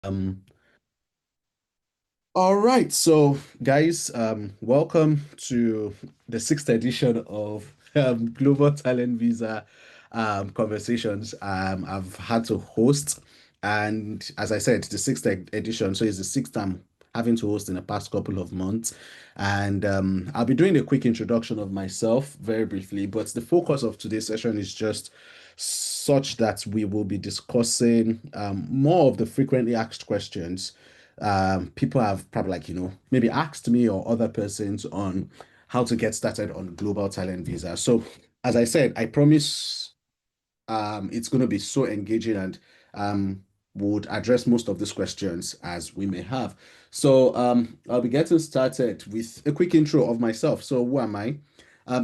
Um, all right, so guys, welcome to the sixth edition of Global Talent Visa conversations. I've had to host, and as I said, the sixth edition, so it's the sixth time having to host in the past couple of months. And I'll be doing a quick introduction of myself very briefly, but the focus of today's session is just such that we will be discussing more of the frequently asked questions people have probably maybe asked me or other persons on how to get started on global talent visa. So as I said, I promise it's going to be so engaging and um, would address most of these questions as we may have. So I'll be getting started with a quick intro of myself. So who am I?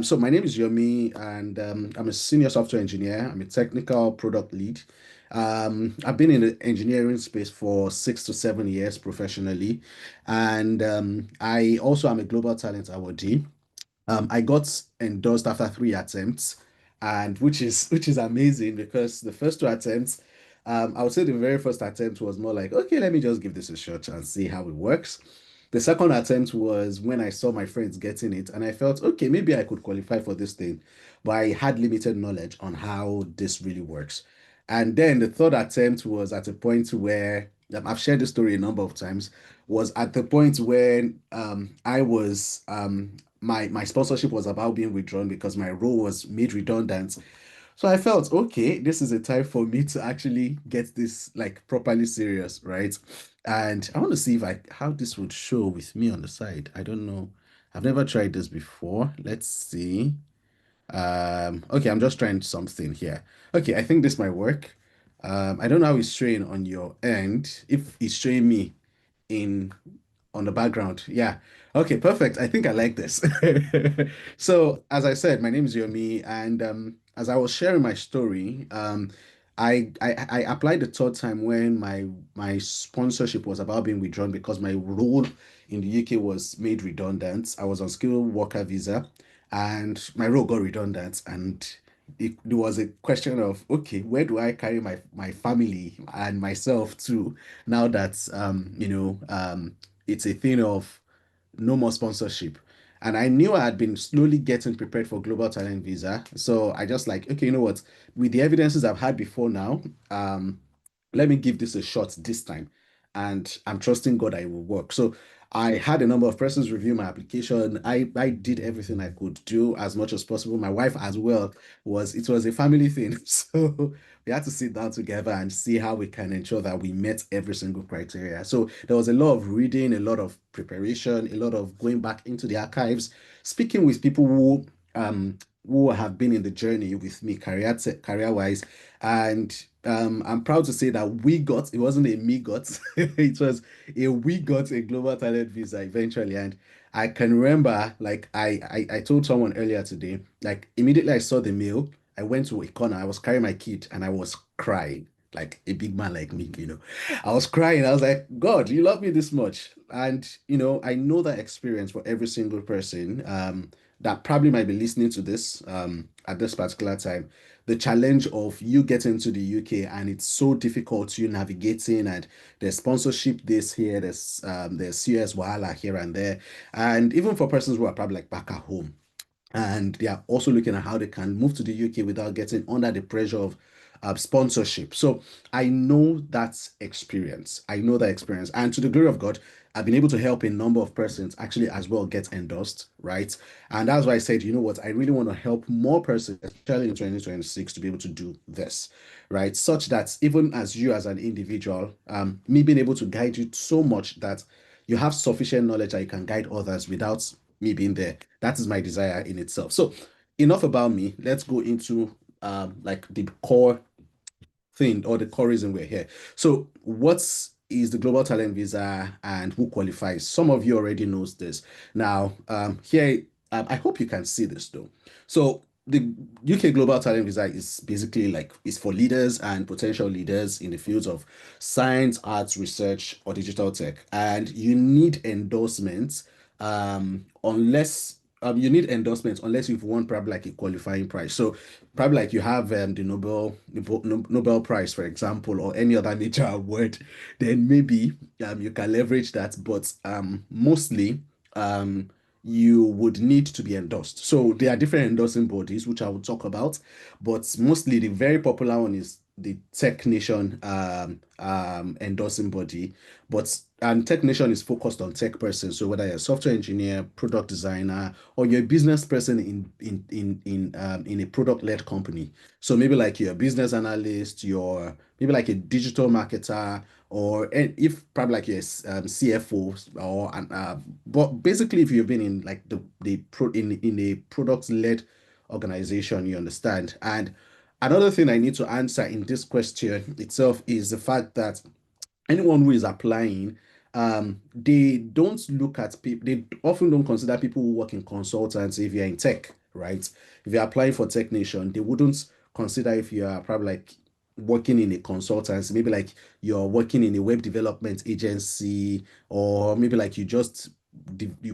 So my name is Yomi, and I'm a senior software engineer. I'm a technical product lead. I've been in the engineering space for 6 to 7 years professionally, and I also am a global talent awardee. I got endorsed after 3 attempts, and which is amazing because the first 2 attempts, I would say the very first attempt was more like, okay, let me just give this a shot and see how it works. The second attempt was when I saw my friends getting it, and I felt, okay, maybe I could qualify for this thing, but I had limited knowledge on how this really works. And then the third attempt was at a point where I've shared this story a number of times, was at the point when I was my sponsorship was about being withdrawn because my role was made redundant. So I felt, okay, this is a time for me to actually get this like properly serious, right? And I want to see if I how this would show with me on the side. I don't know. I've never tried this before. Let's see. Okay, I'm just trying something here. Okay, I think this might work. I don't know how it's showing on your end. If it's showing me in on the background. Yeah. Okay, perfect. I think I like this. So, as I said, my name is Yomi, and as I was sharing my story, I applied the third time when my sponsorship was about being withdrawn because my role in the UK was made redundant. I was on skilled worker visa, and my role got redundant, and there was a question of, okay, where do I carry my family and myself to now that it's a thing of no more sponsorship. And I knew I had been slowly getting prepared for global talent visa. So I just like, okay, you know what? With the evidences I've had before now, let me give this a shot this time. And I'm trusting God that it will work. So I had a number of persons review my application. I did everything I could do as much as possible. My wife as well it was a family thing. So we had to sit down together and see how we can ensure that we met every single criteria. So there was a lot of reading, a lot of preparation, a lot of going back into the archives, speaking with people who have been in the journey with me career wise, and I'm proud to say that it wasn't a me got, it was we got a global talent visa eventually. And I can remember, like, I told someone earlier today, like, immediately I saw the mail, I went to a corner, I was carrying my kid, and I was crying, like a big man like me. I was crying. I was like, God, you love me this much. And, I know that experience for every single person that probably might be listening to this at this particular time, the challenge of you getting to the UK and it's so difficult you navigating, and there's sponsorship this here, there's CS Wahala here and there. And even for persons who are probably like back at home, and they are also looking at how they can move to the UK without getting under the pressure of sponsorship. So I know that experience. I know that experience. And to the glory of God, I've been able to help a number of persons actually as well get endorsed, right? And that's why I said, you know what, I really want to help more persons, especially in 2026, to be able to do this, right? Such that even as you as an individual, me being able to guide you so much that you have sufficient knowledge that you can guide others without me being there. That is my desire in itself. So enough about me. Let's go into like the core thing or the core reason we're here. So what is the Global Talent Visa and who qualifies? Some of you already knows this. Now, here, I hope you can see this though. So the UK Global Talent Visa is basically like is for leaders and potential leaders in the fields of science, arts, research, or digital tech. And you need endorsements unless you need endorsements unless you've won probably like a qualifying prize. So probably like you have the Nobel Prize, for example, or any other major award, then maybe you can leverage that. But mostly um, you would need to be endorsed. So there are different endorsing bodies, which I will talk about, but mostly the very popular one is the Tech Nation endorsing body. But and Tech Nation is focused on tech person. So whether you're a software engineer, product designer, or you're a business person in a product-led company. So maybe like you're a business analyst, you're maybe like a digital marketer, or if probably like you're a CFO or an but basically if you've been in like in a product-led organization, you understand. And another thing I need to answer in this question itself is the fact that anyone who is applying, they don't look at people, they often don't consider people who work in consultants if you're in tech, right? If you're applying for Tech Nation, they wouldn't consider if you are probably like working in a consultancy, maybe like you're working in a web development agency, or maybe like you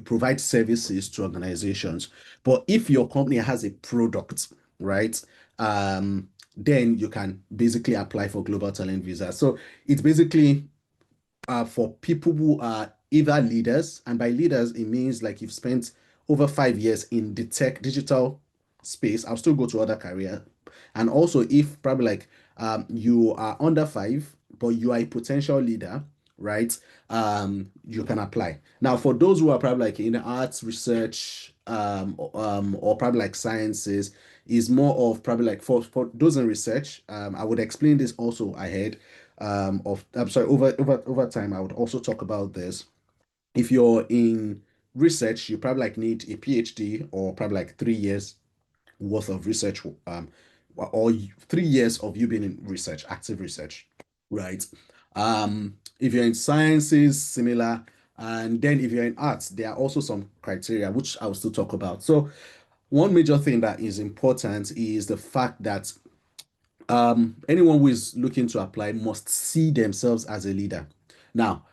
provide services to organizations. But if your company has a product, right? Then you can basically apply for global talent visa. So it's basically for people who are either leaders, and by leaders, it means like you've spent over 5 years in the tech digital space. I'll still go to other career. And also, if probably like you are under five, but you are a potential leader, right? You can apply. Now, for those who are probably like in arts, research, or probably like sciences, is more of probably like for those in research. I would explain this also ahead I'm sorry, over time, I would also talk about this. If you're in research, you probably like need a PhD or probably like 3 years worth of research, or 3 years of you being in research, active research, right? If you're in sciences, similar, and then if you're in arts, there are also some criteria which I will still talk about. So one major thing that is important is the fact that anyone who is looking to apply must see themselves as a leader. Now,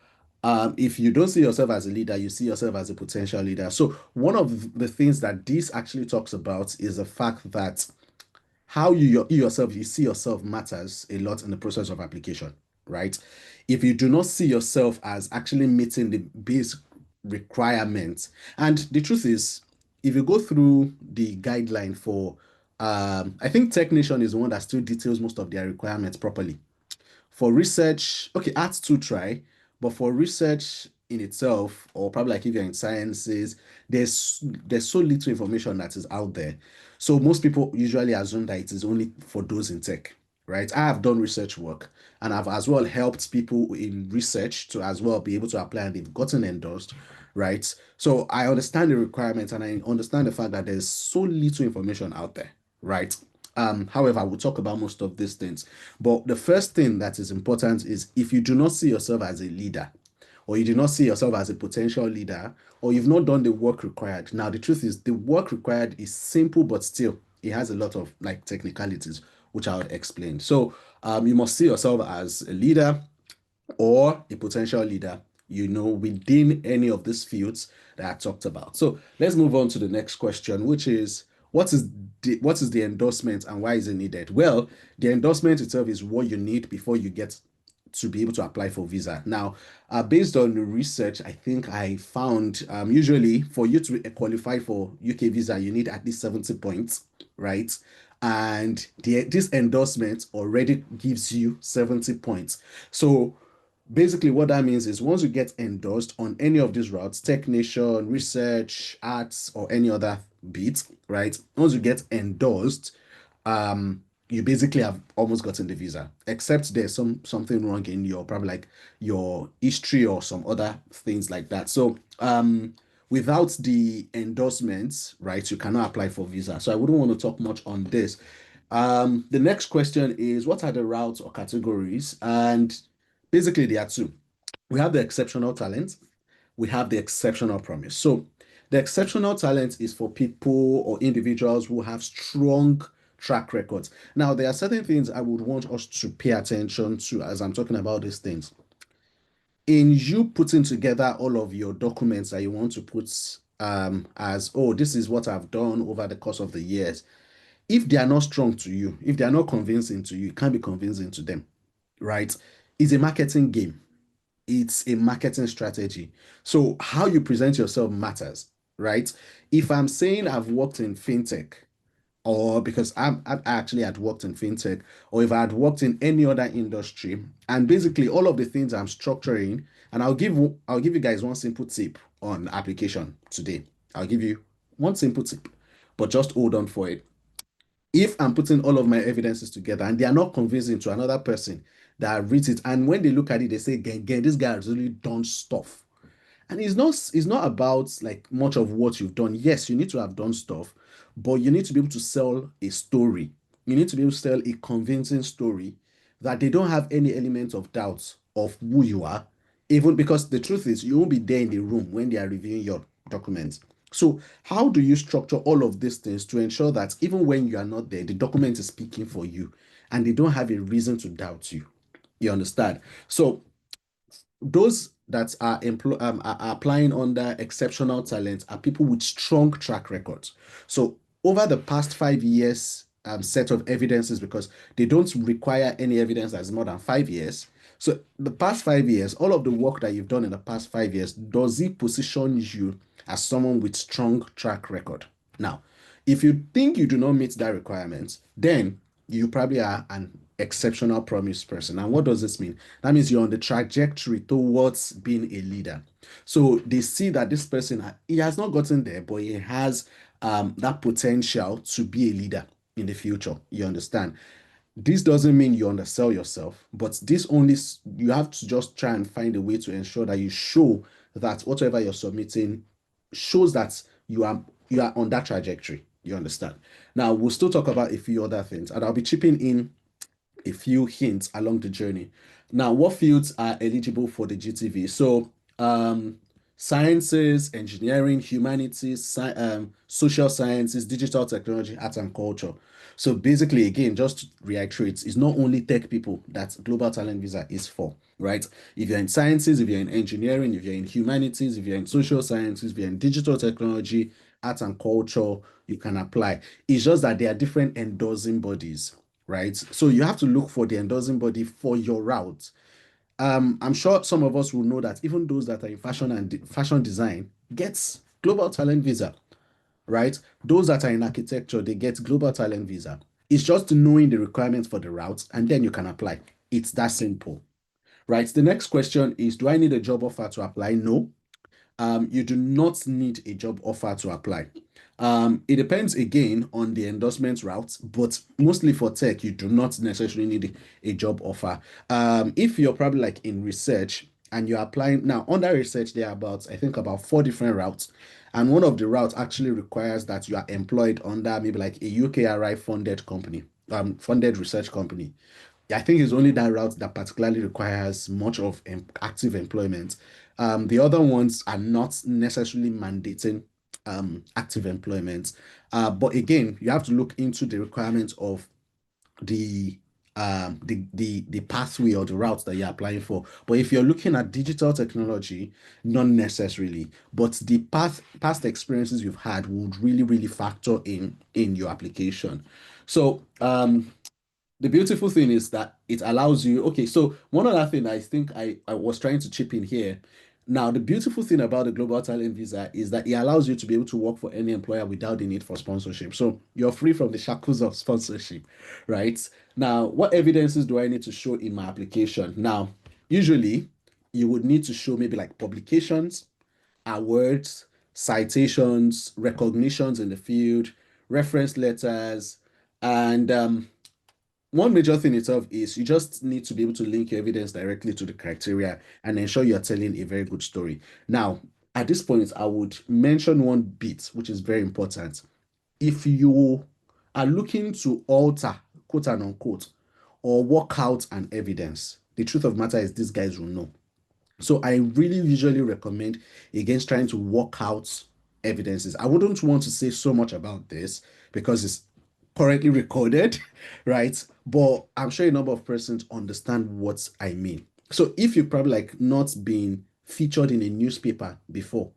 if you don't see yourself as a leader, you see yourself as a potential leader. So, one of the things that this actually talks about is the fact that how you see yourself matters a lot in the process of application, right? If you do not see yourself as actually meeting the base requirements, and the truth is, if you go through the guideline for, I think Tech Nation is the one that still details most of their requirements properly. For research, okay, arts to try, but for research in itself, or probably like if you're in sciences, there's so little information that is out there. So most people usually assume that it is only for those in tech, right? I have done research work and I've as well helped people in research to as well be able to apply and they've gotten endorsed, right? So I understand the requirements and I understand the fact that there's so little information out there, right? However, we'll talk about most of these things. But the first thing that is important is if you do not see yourself as a leader, or you do not see yourself as a potential leader, or you've not done the work required. Now, the truth is, the work required is simple, but still, it has a lot of like technicalities, which I would explain. So, you must see yourself as a leader or a potential leader, within any of these fields that I talked about. So let's move on to the next question, which is what is the endorsement and why is it needed? Well, the endorsement itself is what you need before you get to be able to apply for visa. Now, based on the research, I think I found usually for you to qualify for UK visa, you need at least 70 points, right? And this endorsement already gives you 70 points. So basically, what that means is once you get endorsed on any of these routes, technician, research, arts, or any other bit, right? Once you get endorsed, you basically have almost gotten the visa, except there's something wrong in your probably like your history or some other things like that. So, without the endorsements, right, you cannot apply for visa. So I wouldn't want to talk much on this. The next question is what are the routes or categories? And basically, there are two. We have the exceptional talent, we have the exceptional promise. So, the exceptional talent is for people or individuals who have strong track records. Now, there are certain things I would want us to pay attention to as I'm talking about these things. In you putting together all of your documents that you want to put as, oh, this is what I've done over the course of the years. If they are not strong to you, if they are not convincing to you, it can't be convincing to them, right? It's a marketing game. It's a marketing strategy. So how you present yourself matters, right? If I'm saying I've worked in fintech, or because I've actually had worked in fintech, or if I had worked in any other industry, and basically all of the things I'm structuring, and I'll give you guys one simple tip on application today. I'll give you one simple tip, but just hold on for it. If I'm putting all of my evidences together and they are not convincing to another person that reads it, and when they look at it, they say, "Gang, this guy has really done stuff." And it's not about like much of what you've done. Yes, you need to have done stuff, but you need to be able to sell a story. You need to be able to sell a convincing story that they don't have any element of doubt of who you are, even because the truth is you won't be there in the room when they are reviewing your documents. So how do you structure all of these things to ensure that even when you are not there, the document is speaking for you and they don't have a reason to doubt you? You understand? So those that are applying under exceptional talent are people with strong track records. So over the past 5 years set of evidences, because they don't require any evidence that's more than 5 years. So the past 5 years, all of the work that you've done in the past 5 years, does it position you as someone with strong track record? Now, if you think you do not meet that requirement, then you probably are an exceptional promise person. And what does this mean? That means you're on the trajectory towards being a leader. So they see that this person, he has not gotten there, but he has that potential to be a leader in the future. You understand? This doesn't mean you undersell yourself, but this only you have to just try and find a way to ensure that you show that whatever you're submitting shows that you are on that trajectory. You understand? Now we'll still talk about a few other things, and I'll be chipping in a few hints along the journey. Now, what fields are eligible for the GTV? So, sciences, engineering, humanities, social sciences, digital technology, art and culture. So basically, again, just to reiterate, it's not only tech people that Global Talent Visa is for, right? If you're in sciences, if you're in engineering, if you're in humanities, if you're in social sciences, if you're in digital technology, art and culture, you can apply. It's just that there are different endorsing bodies, right? So you have to look for the endorsing body for your route. I'm sure some of us will know that even those that are in fashion and fashion design gets global talent visa, right? Those that are in architecture, they get global talent visa. It's just knowing the requirements for the routes and then you can apply. It's that simple, right? The next question is, do I need a job offer to apply? No, you do not need a job offer to apply. It depends again on the endorsement route, but mostly for tech, you do not necessarily need a job offer. If you're probably like in research and you're applying now under research, there are about, I think, about four different routes. And one of the routes actually requires that you are employed under maybe like a UKRI funded company, funded research company. I think it's only that route that particularly requires much of active employment. The other ones are not necessarily mandating active employment. But again, you have to look into the requirements of the the pathway or the route that you're applying for. But if you're looking at digital technology, not necessarily. But the past experiences you've had would really factor in your application. So the beautiful thing is that it allows you. Okay, so one other thing I think I was trying to chip in here. Now, the beautiful thing about the Global Talent Visa is that it allows you to be able to work for any employer without the need for sponsorship. So you're free from the shackles of sponsorship, right? Now, what evidences do I need to show in my application? Now, usually you would need to show maybe like publications, awards, citations, recognitions in the field, reference letters, and one major thing itself is you just need to be able to link your evidence directly to the criteria and ensure you're telling a very good story. Now, at this point, I would mention one bit which is very important. If you are looking to alter, quote and unquote, or work out an evidence, the truth of the matter is these guys will know. So I really usually recommend against trying to work out evidences. I wouldn't want to say so much about this because it's currently recorded, right? But I'm sure a number of persons understand what I mean. So if you've probably like not been featured in a newspaper before,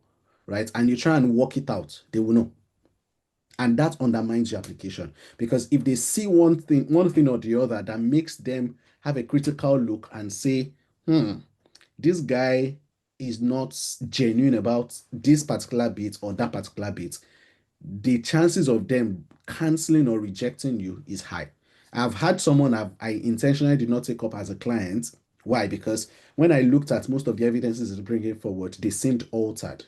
right? And you try and work it out, they will know. And that undermines your application because if they see one thing or the other that makes them have a critical look and say, hmm, this guy is not genuine about this particular bit or that particular bit, the chances of them canceling or rejecting you is high. I've had someone I intentionally did not take up as a client. Why? Because when I looked at most of the evidences he's bringing forward, they seemed altered.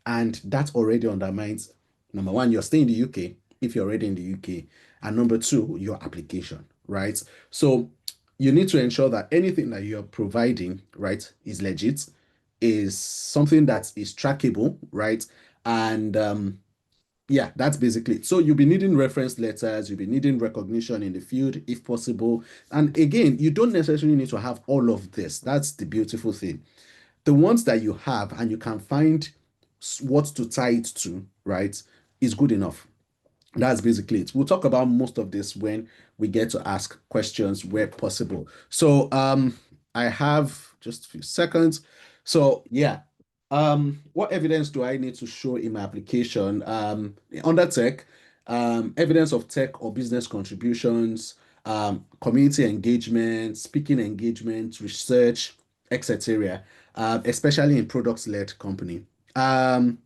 And that already undermines number one, you're staying in the UK if you're already in the UK, and number two, your application, right? So you need to ensure that anything that you're providing, right, is legit, is something that is trackable, right? And yeah, that's basically it. So you'll be needing reference letters, you'll be needing recognition in the field if possible. And again, you don't necessarily need to have all of this. That's the beautiful thing. The ones that you have and you can find what to tie it to, right, is good enough. That's basically it. We'll talk about most of this when we get to ask questions where possible. So I have just a few seconds. So yeah. What evidence do I need to show in my application? Under tech, evidence of tech or business contributions, community engagement, speaking engagement, research, etc. Especially in products-led company. Um,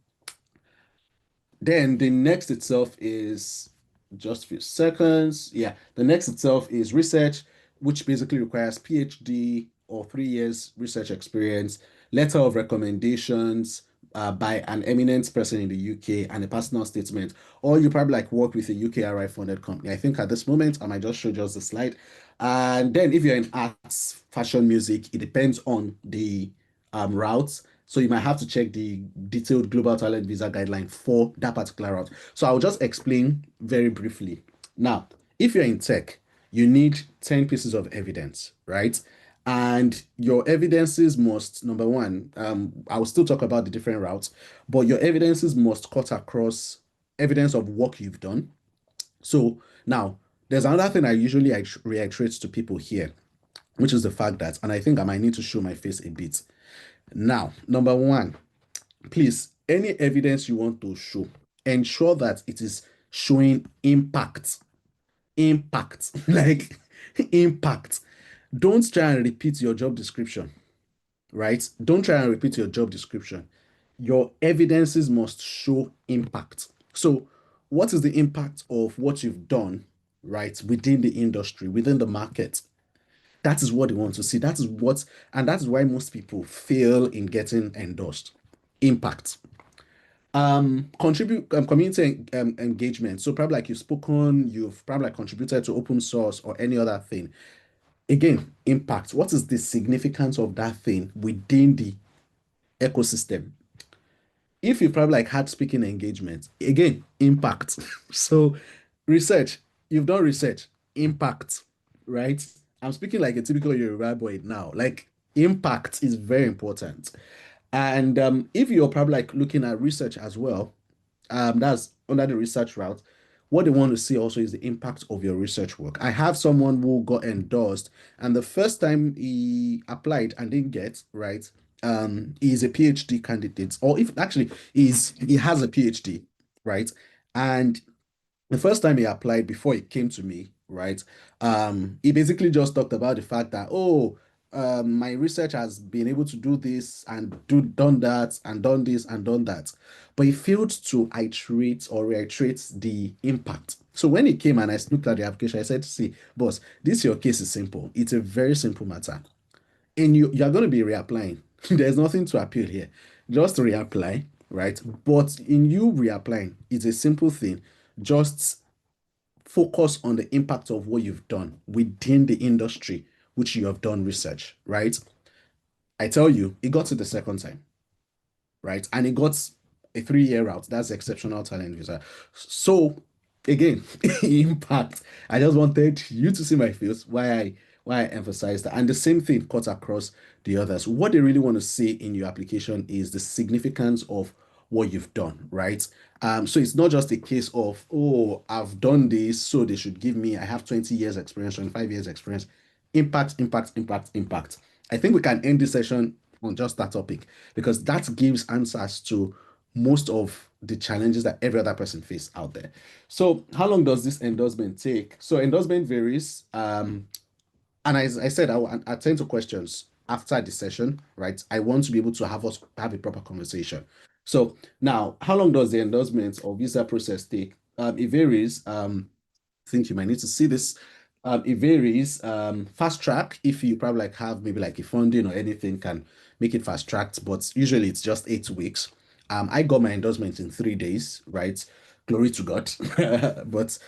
then the next itself is just a few seconds. Yeah, the next itself is research, which basically requires PhD or 3 years research experience, letter of recommendations by an eminent person in the UK, and a personal statement. Or you probably like work with a UKRI funded company. I think at this moment, I might just show just the slide. And then if you're in arts, fashion, music, it depends on the route. So you might have to check the detailed global talent visa guideline for that particular route. So I'll just explain very briefly. Now, if you're in tech, you need 10 pieces of evidence, right? And your evidences must, number one, I will still talk about the different routes, but your evidences must cut across evidence of work you've done. So now, there's another thing I usually reiterate to people here, which is the fact that, and I think I might need to show my face a bit. Now, number one, please, any evidence you want to show, ensure that it is showing impact. Impact. Like impact. Don't try and repeat your job description, right? Don't try and repeat your job description. Your evidences must show impact. So, what is the impact of what you've done, right, within the industry, within the market? That is what they want to see. That is what, and that's why most people fail in getting endorsed. Impact. Contribute community engagement. So probably like you've spoken, you've probably like contributed to open source or any other thing. Again, impact. What is the significance of that thing within the ecosystem? If you probably like had speaking engagement, again, impact. So research, you've done research, impact, right? I'm speaking like a typical Yoruba boy now. Like impact is very important. And if you're probably like looking at research as well, that's under the research route. What they want to see also is the impact of your research work. I have someone who got endorsed, and the first time he applied and didn't get, right, he's a PhD candidate, or if actually he has a PhD, right? And the first time he applied before he came to me, right? He basically just talked about the fact that, oh, my research has been able to do this and done that and done this and done that. But he failed to iterate or reiterate the impact. So when he came and I looked at the application, I said, see, boss, this your case is simple. It's a very simple matter. And you're going to be reapplying. There's nothing to appeal here. Just reapply, right? But in you reapplying, it's a simple thing. Just focus on the impact of what you've done within the industry which you have done research, right? I tell you, it got to the second time, right? And it got a 3 year route. That's exceptional talent visa. So again, impact. I just wanted you to see my face why I emphasize that. And the same thing cut across the others. What they really want to see in your application is the significance of what you've done, right? So it's not just a case of, oh, I've done this, so they should give me, I have 20 years experience, 25 years experience. Impact, impact, impact, impact. I think we can end this session on just that topic because that gives answers to most of the challenges that every other person face out there. So how long does this endorsement take? So endorsement varies. And as I said, I will attend to questions after the session, right? I want to be able to have us have a proper conversation. So now, how long does the endorsement or visa process take? It varies. I think you might need to see this. It varies. Fast track, if you probably like have maybe like a funding or anything, can make it fast tracked, but usually it's just 8 weeks. I got my endorsement in 3 days, right? Glory to God. But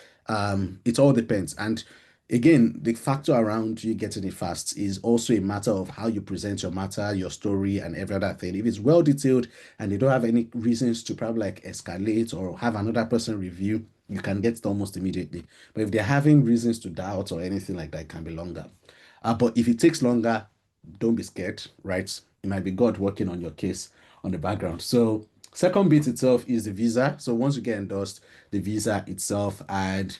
it all depends. And again, the factor around you getting it fast is also a matter of how you present your matter, your story, and every other thing. If it's well detailed and they don't have any reasons to probably like escalate or have another person review, you can get it almost immediately. But if they're having reasons to doubt or anything like that, it can be longer. But if it takes longer, don't be scared, right? It might be God working on your case on the background. So, second bit itself is the visa. So, once you get endorsed, the visa itself, and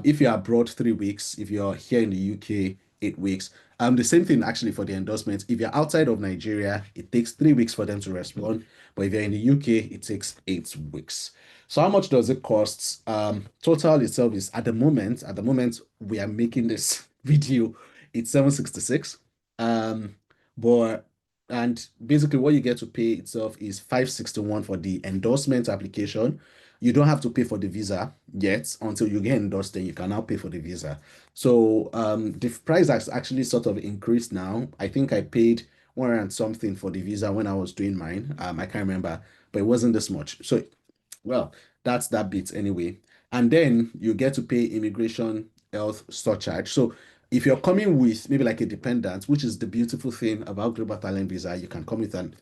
if you're abroad 3 weeks, if you're here in the UK 8 weeks, the same thing actually for the endorsement. If you're outside of Nigeria, it takes 3 weeks for them to respond. But if you're in the UK, it takes 8 weeks. So how much does it cost? Total itself is at the moment we are making this video, it's 766. Um, but and basically what you get to pay itself is 561 for the endorsement application. You don't have to pay for the visa yet until you get endorsed, then you can now pay for the visa. So the price has actually sort of increased now. I think I paid 100 and something for the visa when I was doing mine. I can't remember, but it wasn't this much. So well, that's that bit anyway. And then you get to pay immigration health surcharge. So if you're coming with maybe like a dependent, which is the beautiful thing about global talent visa, you can come with an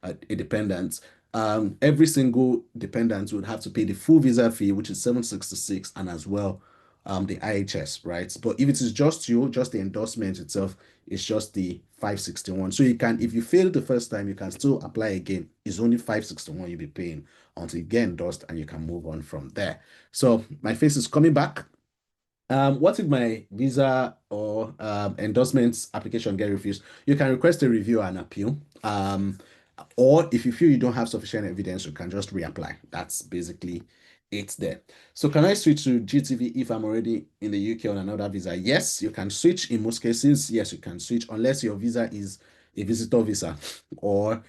a dependent. Every single dependent would have to pay the full visa fee, which is 766, and as well the IHS, right? But if it is just you, just the endorsement itself, it's just the 561. So you can, if you fail the first time, you can still apply again. It's only 561 you'll be paying until you get endorsed and you can move on from there. So my face is coming back. What if my visa or endorsements application get refused? You can request a review and appeal. Or if you feel you don't have sufficient evidence, you can just reapply. That's basically it there. So can I switch to GTV if I'm already in the UK on another visa? Yes, you can switch in most cases. Yes, you can switch unless your visa is a visitor visa or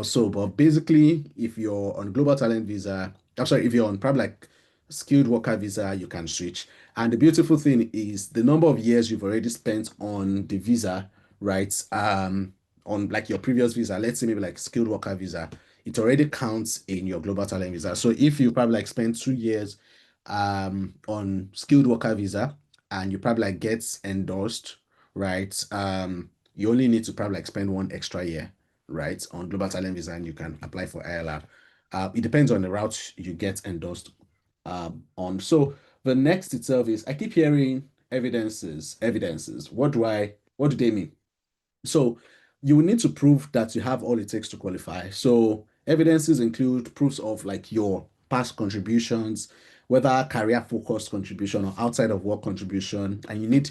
so. But basically, if you're on global talent visa, I'm sorry, if you're on probably like skilled worker visa, you can switch. And the beautiful thing is the number of years you've already spent on the visa, right? On like your previous visa, let's say maybe like skilled worker visa, it already counts in your global talent visa. So if you probably like spend 2 years on skilled worker visa and you probably like get endorsed, right? You only need to probably like spend 1 extra year, right, on global talent visa and you can apply for ILR. It depends on the route you get endorsed on. So the next itself is I keep hearing evidences. What do they mean? So you will need to prove that you have all it takes to qualify. So evidences include proofs of like your past contributions, whether career focused contribution or outside of work contribution, and you need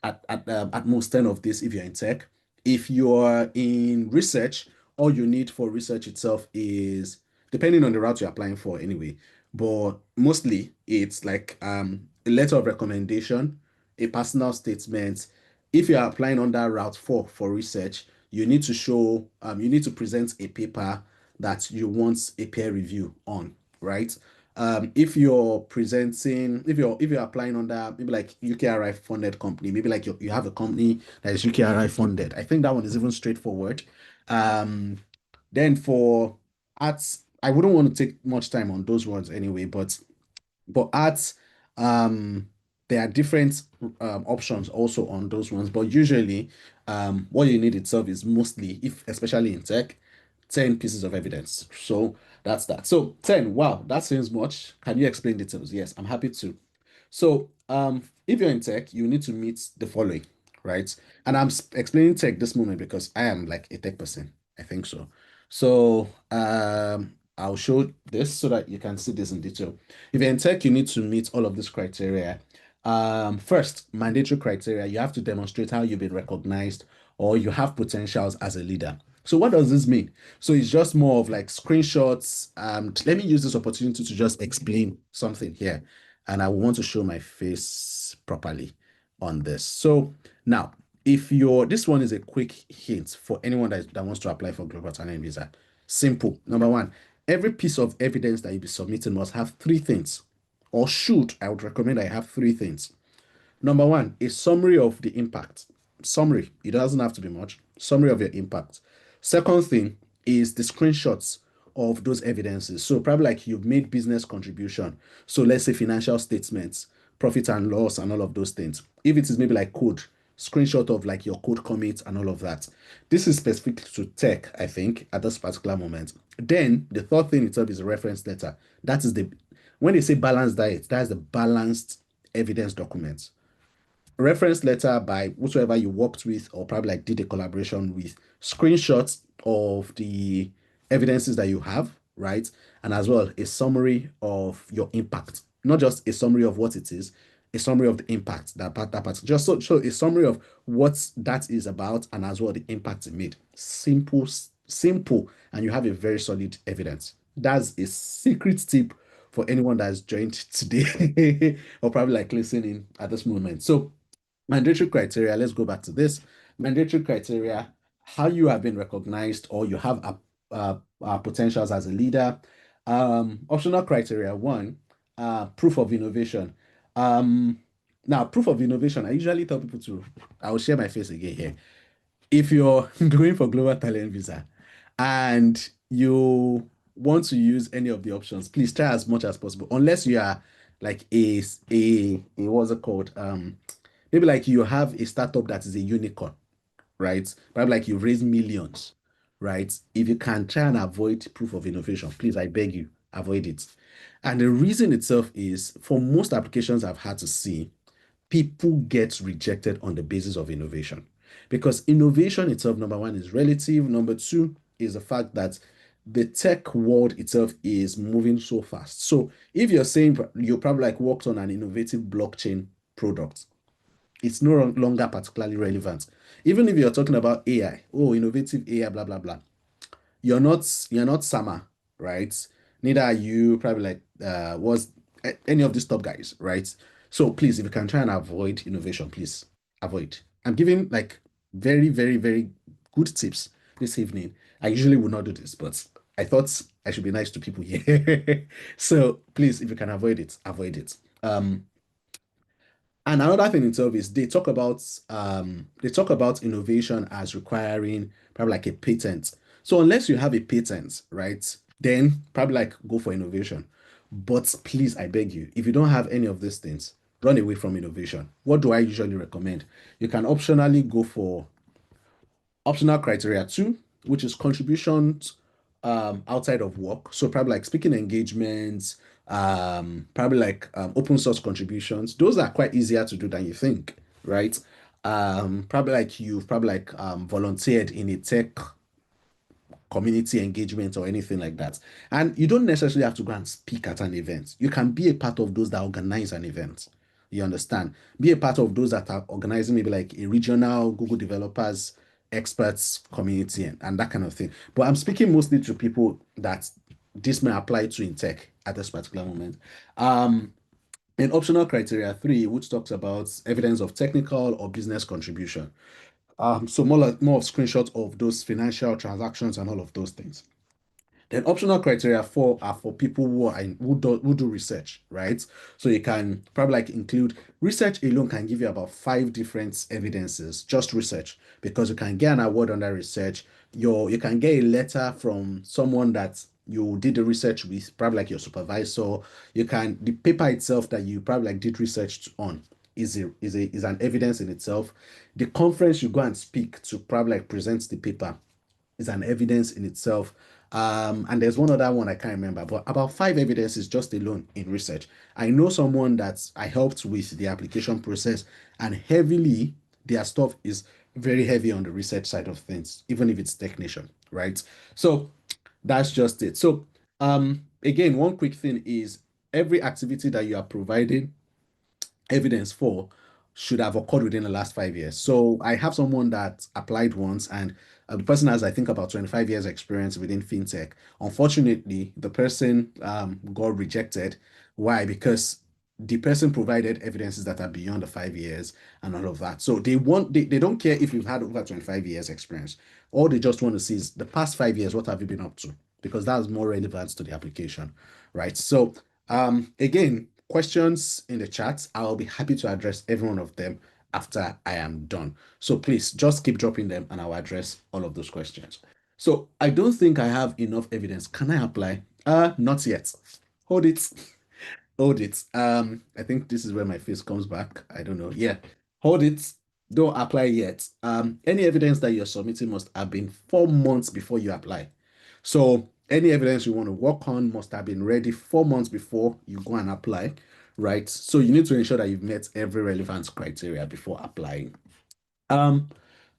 at most 10 of this if you're in tech. If you're in research, all you need for research itself is depending on the route you're applying for anyway, but mostly it's like a letter of recommendation, a personal statement. If you're applying under Route 4 for research, you need to show, you need to present a paper that you want a peer review on, right? If you're applying under maybe like UKRI funded company, maybe like you have a company that is UKRI funded. I think that one is even straightforward. Um, then for arts, I wouldn't want to take much time on those ones anyway, but arts, there are different options also on those ones. But usually, what you need itself is mostly, if especially in tech, 10 pieces of evidence. So that's that. So 10, wow, that seems much. Can you explain details? Yes, I'm happy to. So, if you're in tech, you need to meet the following, right? And I'm explaining tech this moment because I am like a tech person. I think so. So, I'll show this so that you can see this in detail. If you're in tech, you need to meet all of these criteria. First, mandatory criteria, you have to demonstrate how you've been recognized or you have potentials as a leader. So what does this mean? So it's just more of like screenshots. Let me use this opportunity to just explain something here. And I want to show my face properly on this. So now, if you're this one is a quick hint for anyone that wants to apply for global talent visa. Simple. Number one, every piece of evidence that you be submitting must have three things, or should. I would recommend I have three things. Number one, a summary of the impact. Summary, it doesn't have to be much. Summary of your impact. Second thing is the screenshots of those evidences. So probably like you've made business contribution. So let's say financial statements, profit and loss, and all of those things. If it is maybe like code, screenshot of like your code commit and all of that. This is specific to tech, I think, at this particular moment. Then the third thing itself is a reference letter. That is the when they say balanced diet, that's the balanced evidence document. Reference letter by whosoever you worked with or probably like did a collaboration with, screenshots of the evidences that you have, right? And as well, a summary of your impact, not just a summary of what it is, a summary of the impact that part, just so a summary of what that is about and as well the impact it made. Simple, simple, and you have a very solid evidence. That's a secret tip for anyone that's joined today or probably like listening at this moment. So mandatory criteria, let's go back to this. Mandatory criteria, how you have been recognized or you have potentials as a leader. Optional criteria, one, proof of innovation. Um, Now, proof of innovation, I usually tell people to, I will share my face again here. If you're going for global talent visa and you want to use any of the options, please try as much as possible, unless you are like a what's it called? Maybe like you have a startup that is a unicorn, right? Probably like you raise millions, right? If you can try and avoid proof of innovation, please, I beg you, avoid it. And the reason itself is for most applications I've had to see, people get rejected on the basis of innovation. Because innovation itself, number one, is relative. Number two is the fact that the tech world itself is moving so fast. So if you're saying you probably like worked on an innovative blockchain product, it's no longer particularly relevant. Even if you're talking about AI, oh, innovative AI, blah blah blah. You're not Sama, right? Neither are you probably like was any of these top guys, right? So please, if you can try and avoid innovation, please avoid. I'm giving like very, very, very good tips this evening. I usually would not do this, but I thought I should be nice to people here. So please, if you can avoid it, avoid it. And another thing itself is they talk about innovation as requiring probably like a patent. So unless you have a patent, right, then probably like go for innovation. But please, I beg you, if you don't have any of these things, run away from innovation. What do I usually recommend? You can optionally go for optional criteria two, which is contributions outside of work. So probably like speaking engagements, probably like open source contributions. Those are quite easier to do than you think, right? Probably like you've probably like volunteered in a tech community engagement or anything like that. And you don't necessarily have to go and speak at an event. You can be a part of those that organize an event. You understand? Be a part of those that are organizing maybe like a regional Google developers, experts community and that kind of thing. But I'm speaking mostly to people that this may apply to in tech at this particular moment. Um, in optional criteria three, which talks about evidence of technical or business contribution. So more of screenshots of those financial transactions and all of those things. Then optional criteria four are for people who do research, right? So you can probably like include research alone can give you about five different evidences, just research, because you can get an award under research. You can get a letter from someone that you did the research with, probably like your supervisor. The paper itself that you probably like did research on is an evidence in itself. The conference you go and speak to probably like present the paper is an evidence in itself. And there's one other one I can't remember, but about five evidences just alone in research. I know someone that I helped with the application process, and heavily their stuff is very heavy on the research side of things, even if it's technician, right? So that's just it. So again, one quick thing is every activity that you are providing evidence for should have occurred within the last 5 years. So I have someone that applied once and The person has, I think, about 25 years experience within fintech. Unfortunately, the person got rejected. Why? Because the person provided evidences that are beyond the 5 years and all of that. So they don't care if you've had over 25 years experience. All they just want to see is the past 5 years, what have you been up to? Because that's more relevant to the application, right? So again, questions in the chat. I'll be happy to address every one of them after I am done. So please just keep dropping them and I'll address all of those questions. So I don't think I have enough evidence. Can I apply? Not yet. Hold it. Hold it. I think this is where my face comes back. I don't know. Yeah. Hold it. Don't apply yet. Any evidence that you're submitting must have been 4 months before you apply. So any evidence you want to work on must have been ready 4 months before you go and apply, right? So you need to ensure that you've met every relevant criteria before applying. Um,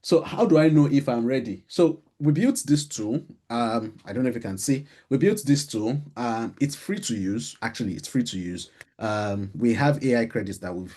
so how do I know if I'm ready? So we built this tool. I don't know if you can see. We built this tool. It's free to use. Actually, it's free to use. We have AI credits that we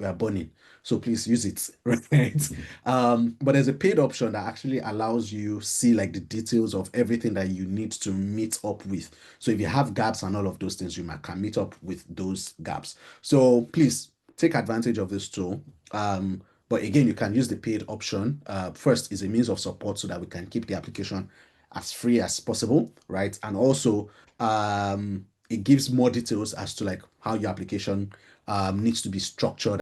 are burning. So please use it, right? But there's a paid option that actually allows you see like the details of everything that you need to meet up with. So if you have gaps and all of those things, can meet up with those gaps. So please take advantage of this tool. But again, you can use the paid option. First is a means of support so that we can keep the application as free as possible, right? And also, it gives more details as to like how your application needs to be structured